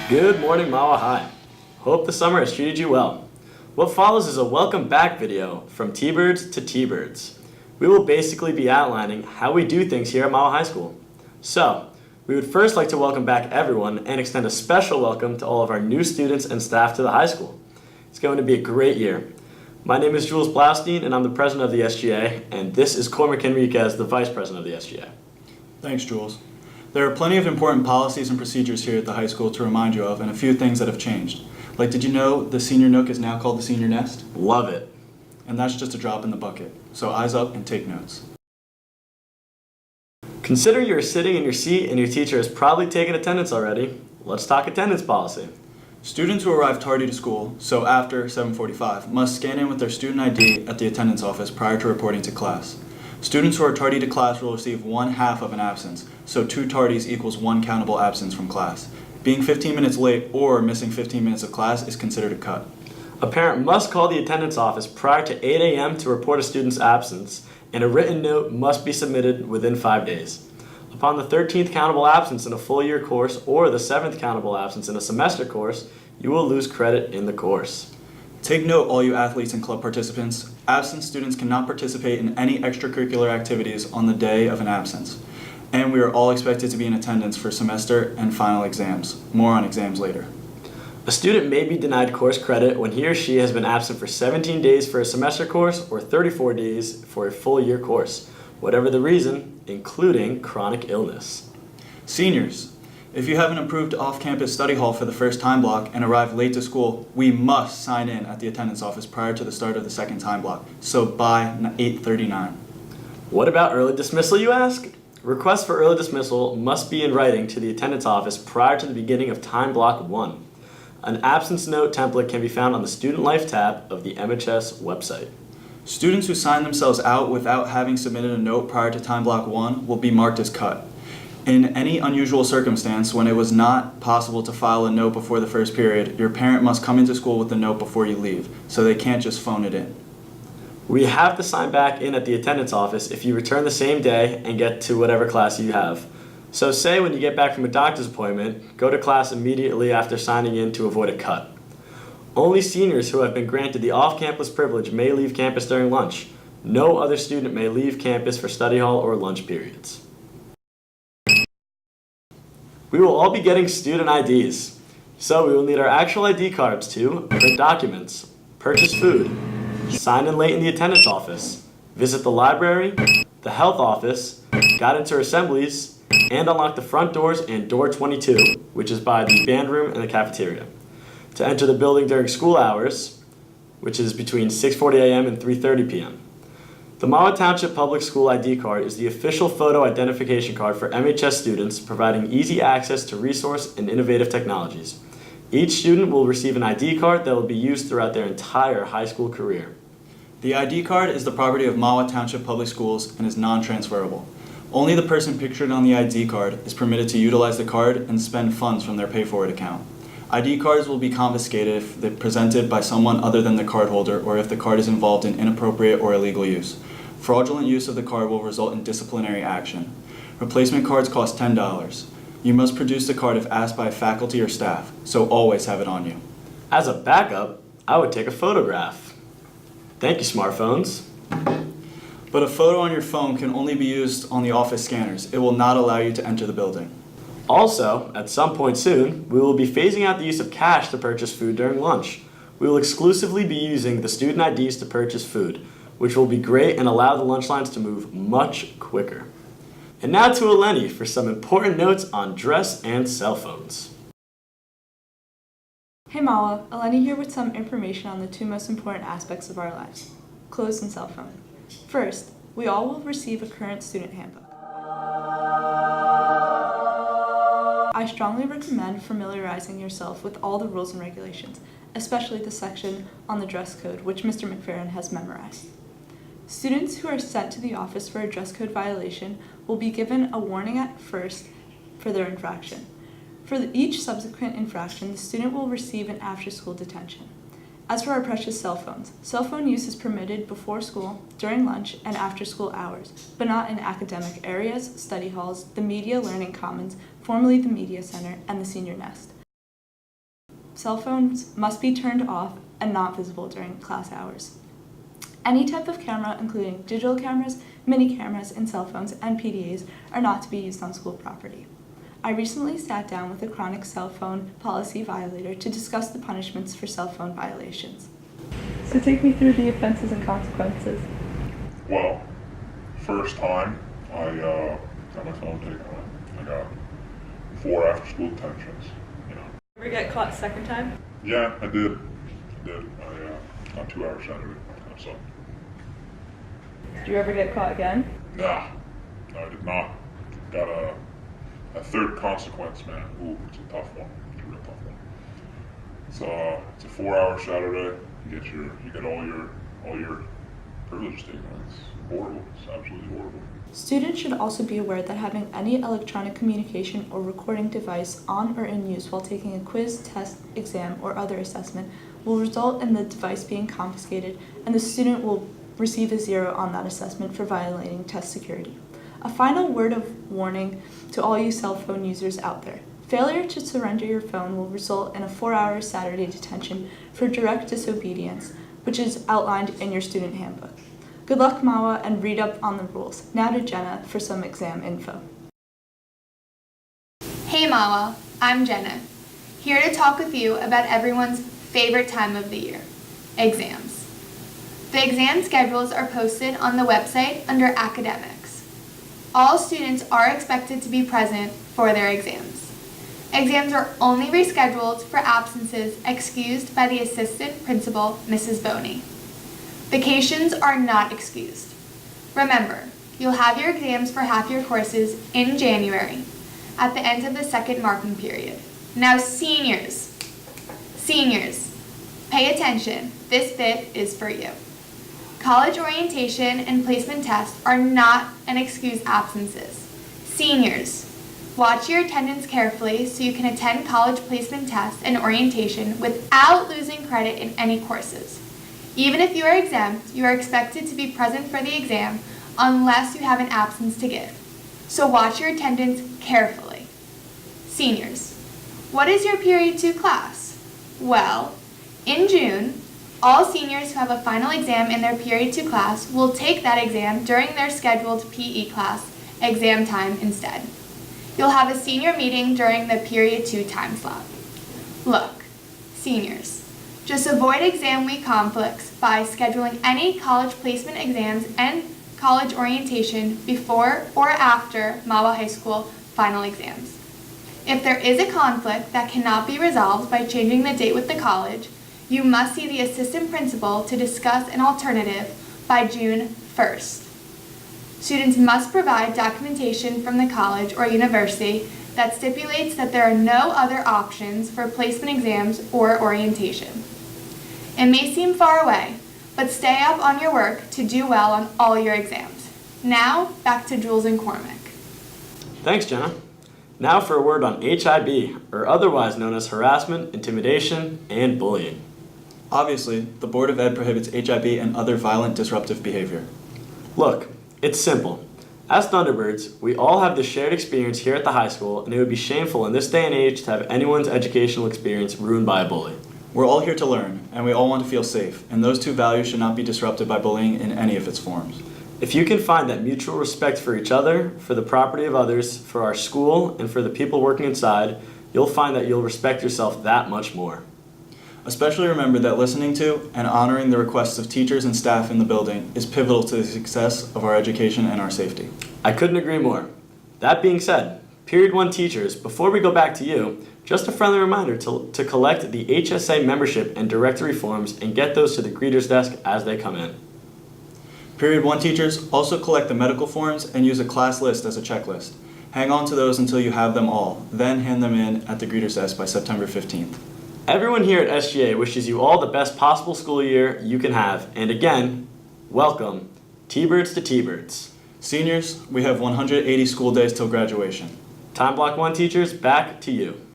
Good morning, Mahwah High. Hope the summer has treated you well. What follows is a welcome back video from Tbirds to Tbirds. We will basically be outlining how we do things here at Mahwah High School. So, we would first like to welcome back everyone and extend a special welcome to all of our new students and staff to the high school. It's going to be a great year. My name is Jules Blaustein and I'm the president of the SGA, and this is Kaur Enriquez, the vice president of the SGA. Thanks, Jules. There are plenty of important policies and procedures here at the high school to remind you of, and a few things that have changed. Like, did you know the senior nook is now called the senior nest? Love it. And that's just a drop in the bucket. So eyes up and take notes. Consider you're sitting in your seat and your teacher has probably taken attendance already. Let's talk attendance policy. Students who arrive tardy to school, so after 7:45, must scan in with their student ID at the attendance office prior to reporting to class. Students who are tardy to class will receive 1/2 of an absence, so 2 tardies equals 1 countable absence from class. Being 15 minutes late or missing 15 minutes of class is considered a cut. A parent must call the attendance office prior to 8 a.m. to report a student's absence, and a written note must be submitted within 5 days. Upon the 13th countable absence in a full year course or the 7th countable absence in a semester course, you will lose credit in the course. Take note, all you athletes and club participants, absent students cannot participate in any extracurricular activities on the day of an absence. And we are all expected to be in attendance for semester and final exams. More on exams later. A student may be denied course credit when he or she has been absent for 17 days for a semester course or 34 days for a full year course, whatever the reason, including chronic illness. Seniors, if you have an approved off-campus study hall for the first time block and arrive late to school, we must sign in at the attendance office prior to the start of the second time block, so by 8:39. What about early dismissal, you ask? Requests for early dismissal must be in writing to the attendance office prior to the beginning of time block 1. An absence note template can be found on the Student Life tab of the MHS website. Students who sign themselves out without having submitted a note prior to time block 1 will be marked as cut. In any unusual circumstance, when it was not possible to file a note before the first period, your parent must come into school with the note before you leave, so they can't just phone it in. We have to sign back in at the attendance office if you return the same day and get to whatever class you have. So say when you get back from a doctor's appointment, go to class immediately after signing in to avoid a cut. Only seniors who have been granted the off-campus privilege may leave campus during lunch. No other student may leave campus for study hall or lunch periods. We will all be getting student IDs, so we will need our actual ID cards to print documents, purchase food, sign in late in the attendance office, visit the library, the health office, got into assemblies, and unlock the front doors and door 22, which is by the band room and the cafeteria. To enter the building during school hours, which is between 6:40 a.m. and 3:30 p.m. The Mahwah Township Public School ID card is the official photo identification card for MHS students, providing easy access to resource and innovative technologies. Each student will receive an ID card that will be used throughout their entire high school career. The ID card is the property of Mahwah Township Public Schools and is non-transferable. Only the person pictured on the ID card is permitted to utilize the card and spend funds from their pay-for-it account. ID cards will be confiscated if they're presented by someone other than the cardholder or if the card is involved in inappropriate or illegal use. Fraudulent use of the card will result in disciplinary action. Replacement cards cost $10. You must produce the card if asked by faculty or staff, so always have it on you. As a backup, I would take a photograph. Thank you, smartphones. But a photo on your phone can only be used on the office scanners. It will not allow you to enter the building. Also, at some point soon, we will be phasing out the use of cash to purchase food during lunch. We will exclusively be using the student IDs to purchase food, which will be great and allow the lunch lines to move much quicker. And now to Eleni for some important notes on dress and cell phones. Hey Mahwah, Eleni here with some information on the 2 most important aspects of our lives, clothes and cell phone. First, we all will receive a current student handbook. I strongly recommend familiarizing yourself with all the rules and regulations, especially the section on the dress code, which Mr. McFerrin has memorized. Students who are sent to the office for a dress code violation will be given a warning at first for their infraction. For each subsequent infraction, the student will receive an after-school detention. As for our precious cell phones, cell phone use is permitted before school, during lunch, and after school hours, but not in academic areas, study halls, the Media Learning Commons, formerly the Media Center, and the Senior Nest. cell phones must be turned off and not visible during class hours. Any type of camera, including digital cameras, mini cameras, and cell phones and PDAs, are not to be used on school property. I recently sat down with a chronic cell phone policy violator to discuss the punishments for cell phone violations. So take me through the offenses and consequences. Well, first time I got my phone taken away. I got 4 after-school detentions. Ever get caught second time? Yeah, I did. I got 2 hours Saturday. So, Did you ever get caught again? nah, no, I did not. Got a third consequence, man. Ooh, it's a tough one. It's a real tough one. So it's a 4-hour Saturday. You get all your privileges taken away. It's horrible. It's absolutely horrible. Students should also be aware that having any electronic communication or recording device on or in use while taking a quiz, test, exam, or other assessment will result in the device being confiscated, and the student will receive a 0 on that assessment for violating test security. A final word of warning to all you cell phone users out there. Failure to surrender your phone will result in a 4-hour Saturday detention for direct disobedience, which is outlined in your student handbook. Good luck, Mahwah, and read up on the rules. Now to Jenna for some exam info. Hey Mahwah, I'm Jenna, here to talk with you about everyone's favorite time of the year, exams. The exam schedules are posted on the website under academics. All students are expected to be present for their exams. Exams are only rescheduled for absences excused by the assistant principal, Mrs. Boney. Vacations are not excused. Remember, you'll have your exams for half your courses in January at the end of the second marking period. Now seniors, pay attention. This bit is for you. College orientation and placement tests are not an excuse absences. Seniors, watch your attendance carefully so you can attend college placement tests and orientation without losing credit in any courses. Even if you are exempt, you are expected to be present for the exam unless you have an absence to give. So watch your attendance carefully. Seniors, what is your Period 2 class? Well, in June, all seniors who have a final exam in their Period 2 class will take that exam during their scheduled PE class exam time instead. You'll have a senior meeting during the Period 2 time slot. Look, seniors, just avoid exam week conflicts by scheduling any college placement exams and college orientation before or after Mahwah High School final exams. If there is a conflict that cannot be resolved by changing the date with the college, you must see the assistant principal to discuss an alternative by June 1st. Students must provide documentation from the college or university that stipulates that there are no other options for placement exams or orientation. It may seem far away, but stay up on your work to do well on all your exams. Now, back to Jules and Cormac. Thanks, Jenna. Now for a word on HIB, or otherwise known as harassment, intimidation, and bullying. Obviously, the Board of Ed prohibits HIB and other violent, disruptive behavior. Look, it's simple. As Thunderbirds, we all have this shared experience here at the high school, and it would be shameful in this day and age to have anyone's educational experience ruined by a bully. We're all here to learn, and we all want to feel safe, and those two values should not be disrupted by bullying in any of its forms. If you can find that mutual respect for each other, for the property of others, for our school, and for the people working inside, you'll find that you'll respect yourself that much more. Especially remember that listening to and honoring the requests of teachers and staff in the building is pivotal to the success of our education and our safety. I couldn't agree more. That being said, Period 1 teachers, before we go back to you, just a friendly reminder to collect the HSA membership and directory forms and get those to the greeter's desk as they come in. Period 1 teachers also collect the medical forms and use a class list as a checklist. Hang on to those until you have them all, then hand them in at the greeter's desk by September 15th. Everyone here at SGA wishes you all the best possible school year you can have, and again, welcome, Tbirds to Tbirds. Seniors, we have 180 school days till graduation. Time Block 1 teachers, back to you.